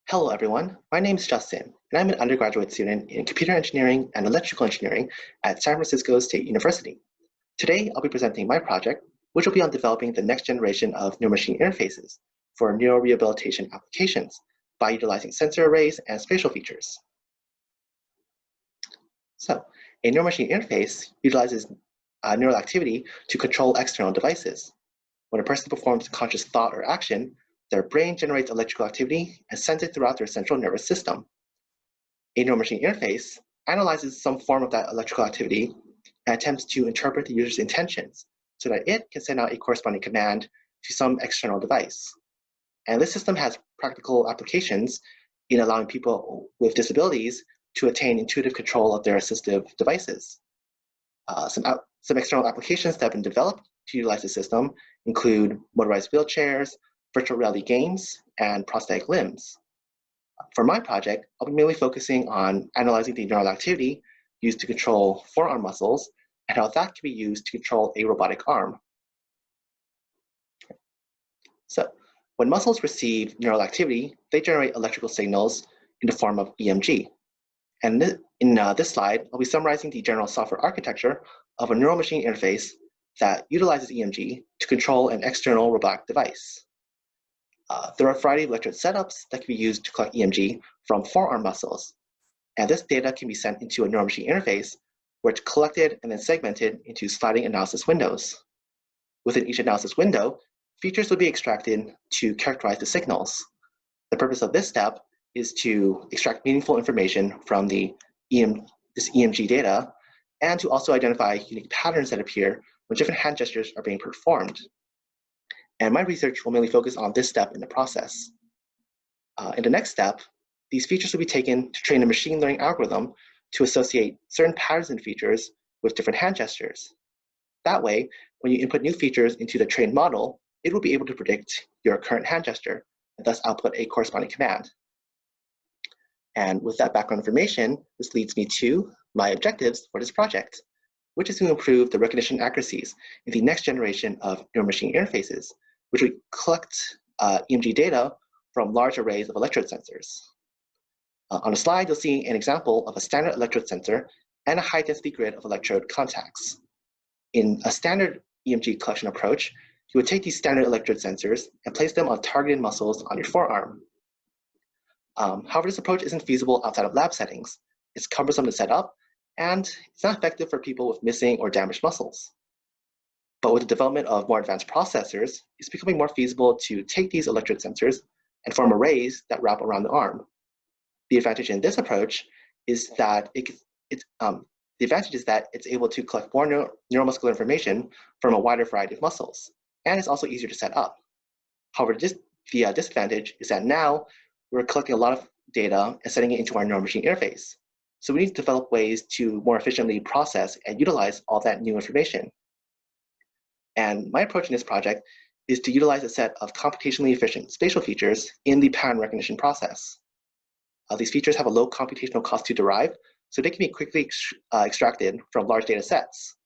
Hello, everyone. My name is Justin, and I'm an undergraduate student in computer engineering and electrical engineering at San Francisco State University. Today, I'll be presenting my project, which will be on developing the next generation of neural-machine interfaces for neurorehabilitation applications by utilizing sensor arrays and spatial features. So, a neural-machine interface utilizes neural activity to control external devices. When a person performs a conscious thought or action, their brain generates electrical activity and sends it throughout their central nervous system. A neural machine interface analyzes some form of that electrical activity and attempts to interpret the user's intentions so that it can send out a corresponding command to some external device. And this system has practical applications in allowing people with disabilities to attain intuitive control of their assistive devices. Some external applications that have been developed to utilize the system include motorized wheelchairs, virtual reality games, and prosthetic limbs. For my project, I'll be mainly focusing on analyzing the neural activity used to control forearm muscles and how that can be used to control a robotic arm. So, when muscles receive neural activity, they generate electrical signals in the form of EMG. And in this slide, I'll be summarizing the general software architecture of a neural machine interface that utilizes EMG to control an external robotic device. There are a variety of electrode setups that can be used to collect EMG from forearm muscles. And this data can be sent into a neural machine interface where it's collected and then segmented into sliding analysis windows. Within each analysis window, features will be extracted to characterize the signals. The purpose of this step is to extract meaningful information from this EMG data and to also identify unique patterns that appear when different hand gestures are being performed. And my research will mainly focus on this step in the process. In the next step, these features will be taken to train a machine learning algorithm to associate certain patterns and features with different hand gestures. That way, when you input new features into the trained model, it will be able to predict your current hand gesture and thus output a corresponding command. And with that background information, this leads me to my objectives for this project, which is to improve the recognition accuracies in the next generation of neural machine interfaces, which we collect EMG data from large arrays of electrode sensors. On the slide, you'll see an example of a standard electrode sensor and a high-density grid of electrode contacts. In a standard EMG collection approach, you would take these standard electrode sensors and place them on targeted muscles on your forearm. However, this approach isn't feasible outside of lab settings. It's cumbersome to set up, and it's not effective for people with missing or damaged muscles. But with the development of more advanced processors, it's becoming more feasible to take these electrode sensors and form arrays that wrap around the arm. The advantage in this approach is that it's able to collect more neuromuscular information from a wider variety of muscles, and it's also easier to set up. However, the disadvantage is that now we're collecting a lot of data and setting it into our neural machine interface. So we need to develop ways to more efficiently process and utilize all that new information. And my approach in this project is to utilize a set of computationally efficient spatial features in the pattern recognition process. These features have a low computational cost to derive, so they can be quickly extracted from large data sets.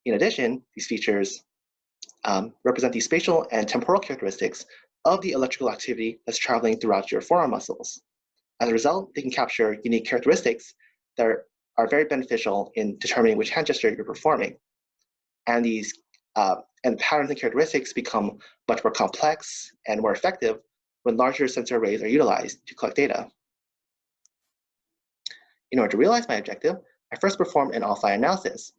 In addition, these features represent the spatial and temporal characteristics of the electrical activity that's traveling throughout your forearm muscles. As a result, they can capture unique characteristics that are very beneficial in determining which hand gesture you're performing. And these patterns and characteristics become much more complex and more effective when larger sensor arrays are utilized to collect data. In order to realize my objective, I first performed an offline analysis,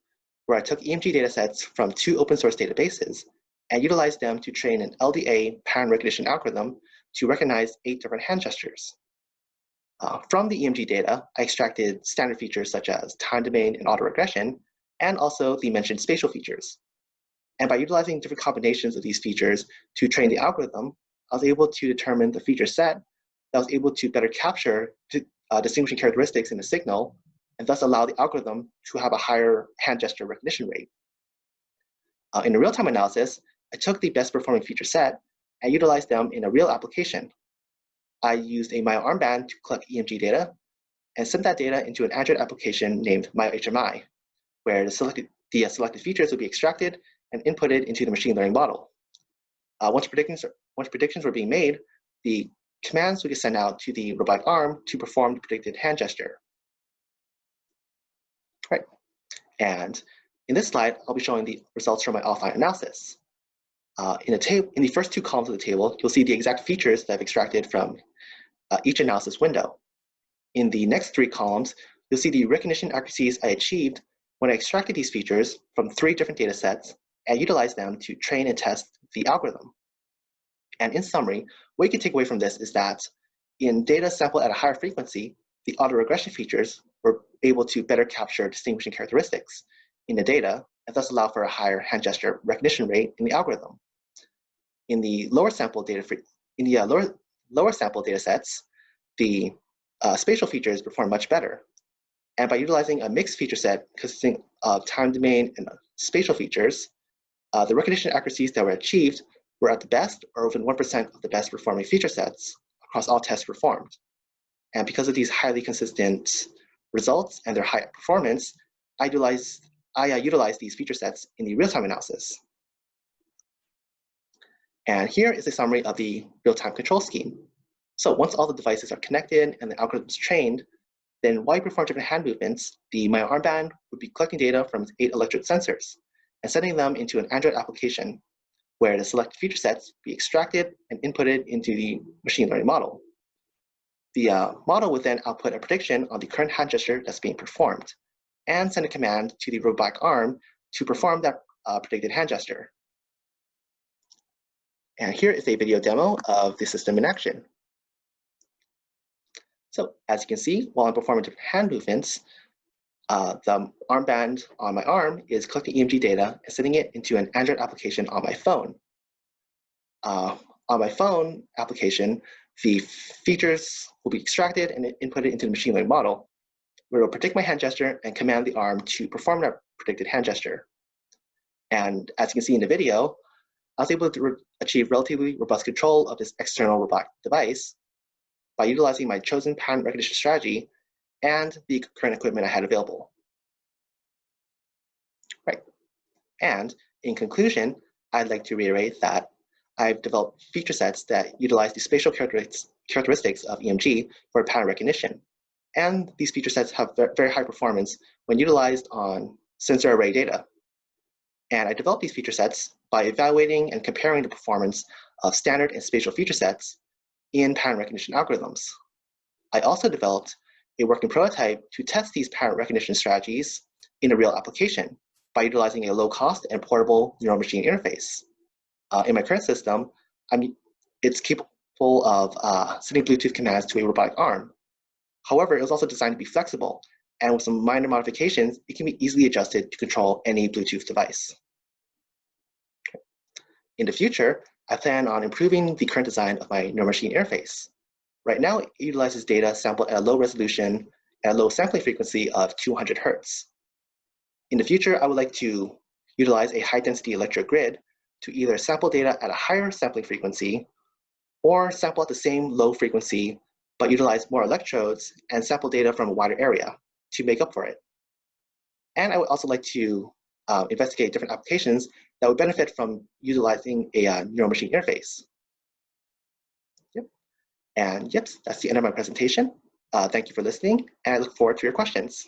where I took EMG datasets from 2 open source databases and utilized them to train an LDA pattern recognition algorithm to recognize 8 different hand gestures. From the EMG data, I extracted standard features such as time domain and autoregression, and also the mentioned spatial features. And by utilizing different combinations of these features to train the algorithm, I was able to determine the feature set that was able to better capture distinguishing characteristics in the signal, and thus allow the algorithm to have a higher hand gesture recognition rate. In a real-time analysis, I took the best performing feature set and utilized them in a real application. I used a Myo armband to collect EMG data and sent that data into an Android application named Myo HMI, where the selected features would be extracted and inputted into the machine learning model. Once predictions were being made, the commands we can send out to the robotic arm to perform the predicted hand gesture. Right. And in this slide, I'll be showing the results from my offline analysis. In the first two columns of the table, you'll see the exact features that I've extracted from each analysis window. In the next three columns, you'll see the recognition accuracies I achieved when I extracted these features from 3 different data sets and utilized them to train and test the algorithm. And in summary, what you can take away from this is that in data sampled at a higher frequency, the autoregression features were able to better capture distinguishing characteristics in the data and thus allow for a higher hand gesture recognition rate in the algorithm. In the lower sample data sets, the spatial features perform much better. And by utilizing a mixed feature set consisting of time domain and spatial features, the recognition accuracies that were achieved were at the best or within 1% of the best performing feature sets across all tests performed. And because of these highly consistent results and their high performance, I utilized these feature sets in the real-time analysis. And here is a summary of the real-time control scheme. So once all the devices are connected and the algorithm is trained, then while you perform different hand movements, my armband would be collecting data from its 8 electrode sensors and sending them into an Android application where the selected feature sets be extracted and inputted into the machine learning model. The model would then output a prediction on the current hand gesture that's being performed and send a command to the robotic arm to perform that predicted hand gesture. And here is a video demo of the system in action. So as you can see, while I'm performing different hand movements, the armband on my arm is collecting EMG data and sending it into an Android application on my phone. On my phone application, the features will be extracted and inputted into the machine learning model, where it will predict my hand gesture and command the arm to perform that predicted hand gesture. And as you can see in the video, I was able to achieve relatively robust control of this external robotic device by utilizing my chosen pattern recognition strategy and the current equipment I had available. Right. And in conclusion, I'd like to reiterate that I've developed feature sets that utilize the spatial characteristics of EMG for pattern recognition. And these feature sets have very high performance when utilized on sensor array data. And I developed these feature sets by evaluating and comparing the performance of standard and spatial feature sets in pattern recognition algorithms. I also developed a working prototype to test these pattern recognition strategies in a real application by utilizing a low-cost and portable neural-machine interface. In my current system, it's capable of sending Bluetooth commands to a robotic arm. However, it was also designed to be flexible, and with some minor modifications, it can be easily adjusted to control any Bluetooth device. In the future, I plan on improving the current design of my neural-machine interface. Right now, it utilizes data sampled at a low resolution and a low sampling frequency of 200 Hertz. In the future, I would like to utilize a high-density electric grid to either sample data at a higher sampling frequency or sample at the same low frequency, but utilize more electrodes and sample data from a wider area to make up for it. And I would also like to investigate different applications that would benefit from utilizing a neural machine interface. Yep. And yep, that's the end of my presentation. Thank you for listening, and I look forward to your questions.